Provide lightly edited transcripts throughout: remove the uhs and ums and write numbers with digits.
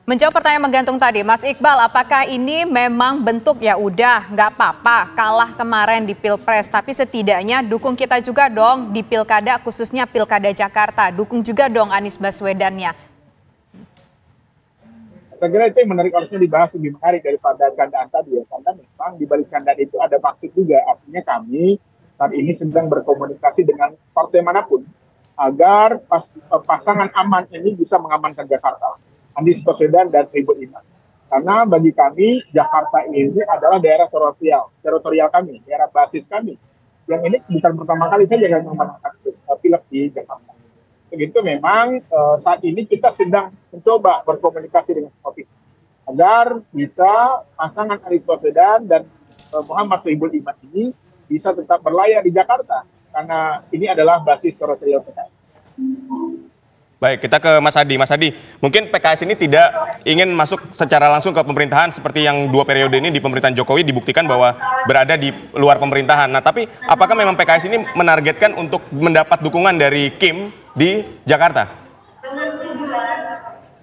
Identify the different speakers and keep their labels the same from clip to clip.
Speaker 1: Menjawab pertanyaan menggantung tadi, Mas Iqbal, apakah ini memang bentuk ya udah nggak apa-apa kalah kemarin di Pilpres, tapi setidaknya dukung kita juga dong di Pilkada, khususnya Pilkada Jakarta, dukung juga dong Anies Baswedannya.
Speaker 2: Saya kira itu yang menarik, harusnya dibahas lebih menarik daripada candaan tadi ya, karena memang di balik candaan itu ada maksud juga. Artinya kami saat ini sedang berkomunikasi dengan partai manapun agar pasangan aman ini bisa mengamankan Jakarta, Anies Baswedan dan Sohibul Iman. Karena bagi kami Jakarta ini adalah daerah teritorial kami, daerah basis kami. Yang ini bukan pertama kali saya jangan memenangkan pilek di Jakarta. Begitu memang saat ini kita sedang mencoba berkomunikasi dengan semua pihak agar bisa pasangan Anies Baswedan dan Muhammad Sohibul Iman ini bisa tetap berlayar di Jakarta karena ini adalah basis teritorial PKS.
Speaker 3: Baik, kita ke Mas Adi. Mas Adi, mungkin PKS ini tidak ingin masuk secara langsung ke pemerintahan seperti yang 2 periode ini di pemerintahan Jokowi dibuktikan bahwa berada di luar pemerintahan. Nah, tapi apakah memang PKS ini menargetkan untuk mendapat dukungan dari Kim di Jakarta?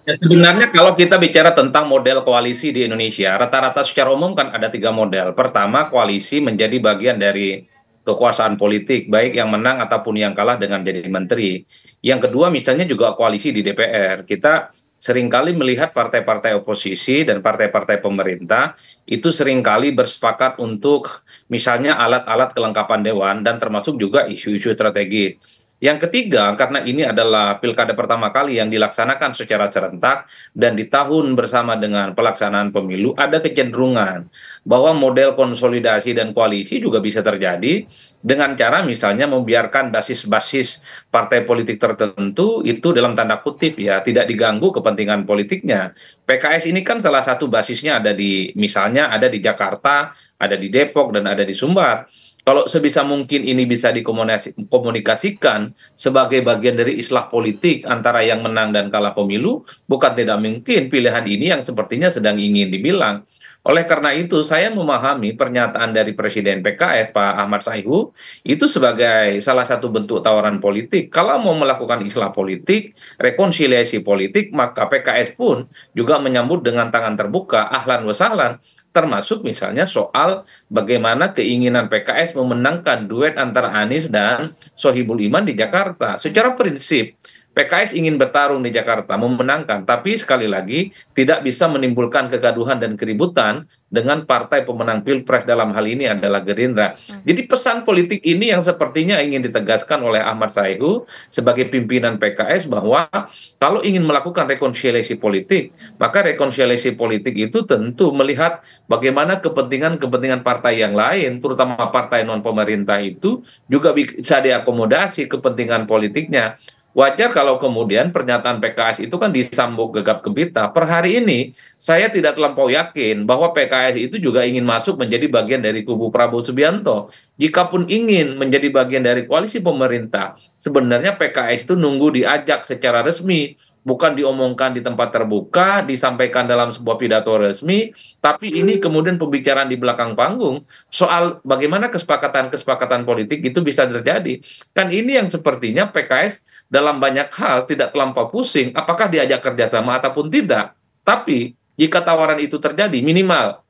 Speaker 4: Ya, sebenarnya kalau kita bicara tentang model koalisi di Indonesia, rata-rata secara umum kan ada 3 model. Pertama, koalisi menjadi bagian dari kekuasaan politik, baik yang menang ataupun yang kalah dengan jadi menteri. Yang kedua, misalnya juga koalisi di DPR. Kita seringkali melihat partai-partai oposisi dan partai-partai pemerintah itu seringkali bersepakat untuk misalnya alat-alat kelengkapan dewan dan termasuk juga isu-isu strategis. Yang ketiga, karena ini adalah pilkada pertama kali yang dilaksanakan secara serentak dan di tahun bersama dengan pelaksanaan pemilu, ada kecenderungan bahwa model konsolidasi dan koalisi juga bisa terjadi dengan cara misalnya membiarkan basis-basis partai politik tertentu itu dalam tanda kutip ya tidak diganggu kepentingan politiknya. PKS ini kan salah satu basisnya ada di misalnya ada di Jakarta, ada di Depok dan ada di Sumbar. Kalau sebisa mungkin ini bisa dikomunikasikan sebagai bagian dari islah politik antara yang menang dan kalah pemilu, bukan tidak mungkin pilihan ini yang sepertinya sedang ingin dibilang. Oleh karena itu, saya memahami pernyataan dari Presiden PKS, Pak Ahmad Sayhu, itu sebagai salah satu bentuk tawaran politik. Kalau mau melakukan islah politik, rekonsiliasi politik, maka PKS pun juga menyambut dengan tangan terbuka, ahlan wa sahlan, termasuk misalnya soal bagaimana keinginan PKS memenangkan duet antara Anies dan Sohibul Iman di Jakarta. Secara prinsip, PKS ingin bertarung di Jakarta, memenangkan, tapi sekali lagi tidak bisa menimbulkan kegaduhan dan keributan dengan partai pemenang Pilpres dalam hal ini adalah Gerindra. Jadi pesan politik ini yang sepertinya ingin ditegaskan oleh Ahmad Sayhu sebagai pimpinan PKS bahwa kalau ingin melakukan rekonsiliasi politik, maka rekonsiliasi politik itu tentu melihat bagaimana kepentingan-kepentingan partai yang lain, terutama partai non-pemerintah itu juga bisa diakomodasi kepentingan politiknya. Wajar kalau kemudian pernyataan PKS itu kan disambung gegap gempita. Per hari ini saya tidak terlampau yakin bahwa PKS itu juga ingin masuk menjadi bagian dari kubu Prabowo Subianto. Jikapun ingin menjadi bagian dari koalisi pemerintah, sebenarnya PKS itu nunggu diajak secara resmi, bukan diomongkan di tempat terbuka, disampaikan dalam sebuah pidato resmi, tapi ini kemudian pembicaraan di belakang panggung soal bagaimana kesepakatan-kesepakatan politik itu bisa terjadi. Kan ini yang sepertinya PKS dalam banyak hal tidak terlampau pusing apakah diajak kerjasama ataupun tidak. Tapi jika tawaran itu terjadi, minimal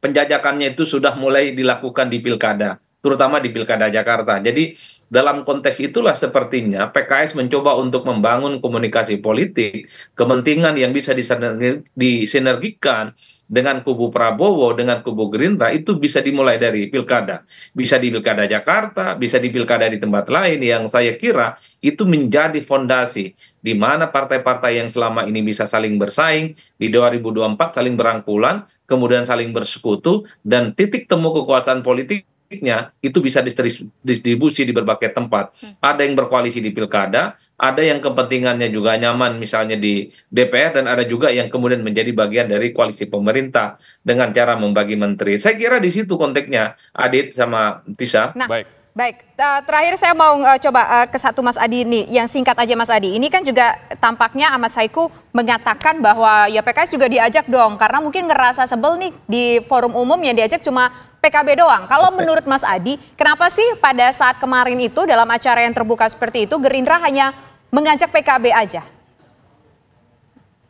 Speaker 4: penjajakannya itu sudah mulai dilakukan di pilkada, terutama di pilkada Jakarta. Jadi dalam konteks itulah sepertinya PKS mencoba untuk membangun komunikasi politik, kepentingan yang bisa disinergikan dengan kubu Prabowo, dengan kubu Gerindra, itu bisa dimulai dari pilkada. Bisa di pilkada Jakarta, bisa di pilkada di tempat lain yang saya kira itu menjadi fondasi di mana partai-partai yang selama ini bisa saling bersaing, di 2024 saling berangkulan, kemudian saling bersekutu, dan titik temu kekuasaan politiknya itu bisa distribusi di berbagai tempat. Ada yang berkoalisi di pilkada, ada yang kepentingannya juga nyaman misalnya di DPR, dan ada juga yang kemudian menjadi bagian dari koalisi pemerintah dengan cara membagi menteri. Saya kira di situ konteksnya, Adit sama Tisa.
Speaker 1: Nah, baik. Terakhir saya mau coba ke satu Mas Adi ini, yang singkat aja Mas Adi. Ini kan juga tampaknya Ahmad Sayhu mengatakan bahwa ya PKS juga diajak dong, karena mungkin ngerasa sebel nih di forum umum yang diajak cuma PKB doang. Kalau menurut Mas Adi, kenapa sih pada saat kemarin itu dalam acara yang terbuka seperti itu Gerindra hanya mengajak PKB aja?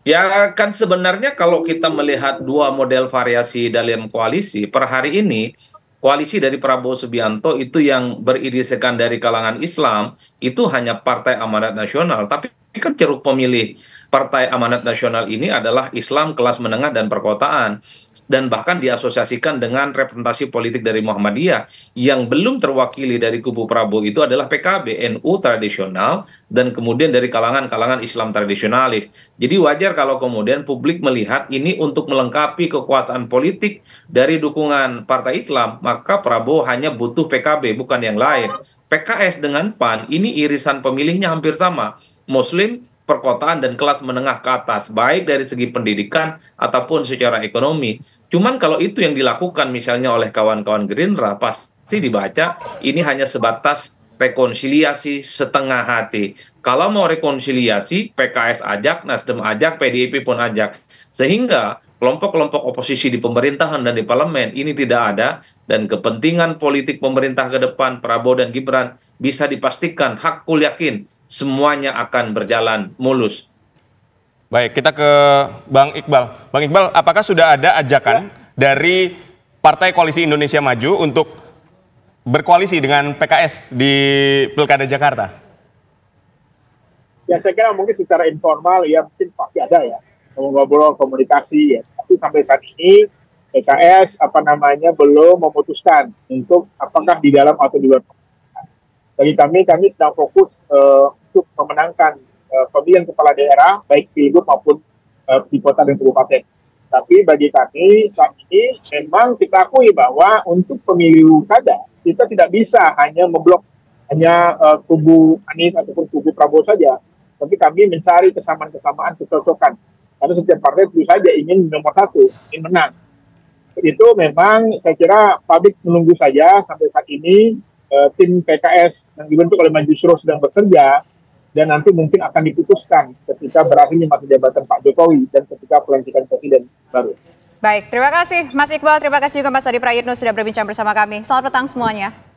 Speaker 4: Ya kan sebenarnya kalau kita melihat dua model variasi dalam koalisi, per hari ini koalisi dari Prabowo Subianto itu yang beririsekan dari kalangan Islam itu hanya Partai Amanat Nasional, tapi kan ceruk pemilih Partai Amanat Nasional ini adalah Islam kelas menengah dan perkotaan. Dan bahkan diasosiasikan dengan representasi politik dari Muhammadiyah yang belum terwakili dari kubu Prabowo itu adalah PKB, NU tradisional, dan kemudian dari kalangan-kalangan Islam tradisionalis. Jadi wajar kalau kemudian publik melihat ini untuk melengkapi kekuasaan politik dari dukungan Partai Islam, maka Prabowo hanya butuh PKB, bukan yang lain. PKS dengan PAN, ini irisan pemilihnya hampir sama. Muslim, perkotaan, dan kelas menengah ke atas, baik dari segi pendidikan ataupun secara ekonomi. Cuman kalau itu yang dilakukan misalnya oleh kawan-kawan Gerindra, pasti dibaca ini hanya sebatas rekonsiliasi setengah hati. Kalau mau rekonsiliasi, PKS ajak, Nasdem ajak, PDIP pun ajak. Sehingga kelompok-kelompok oposisi di pemerintahan dan di parlemen ini tidak ada, dan kepentingan politik pemerintah ke depan Prabowo dan Gibran bisa dipastikan hakul yakin semuanya akan berjalan mulus.
Speaker 3: Baik, kita ke Bang Iqbal. Bang Iqbal, apakah sudah ada ajakan dari Partai Koalisi Indonesia Maju untuk berkoalisi dengan PKS di Pilkada Jakarta?
Speaker 2: Ya saya kira mungkin secara informal ya mungkin pasti ada ya ngobrol komunikasi ya. Tapi sampai saat ini PKS belum memutuskan untuk apakah di dalam atau di luar. Bagi kami sedang fokus untuk memenangkan pemilihan kepala daerah baik pilgub maupun di kota dan kabupaten. Tapi bagi kami saat ini memang kita akui bahwa untuk pemilu kada kita tidak bisa hanya memblok hanya kubu Anies ataupun kubu Prabowo saja. Tapi kami mencari kesamaan-kesamaan kecocokan. Karena setiap partai tentu saja ingin nomor satu, ingin menang. Itu memang saya kira publik menunggu saja sampai saat ini tim PKS yang dibentuk oleh Maju Suruh sedang bekerja dan nanti mungkin akan diputuskan ketika berakhirnya masa jabatan Pak Jokowi dan ketika pelantikan presiden baru.
Speaker 1: Baik, terima kasih Mas Iqbal, terima kasih juga Mas Adi Prayitno sudah berbincang bersama kami. Selamat petang semuanya.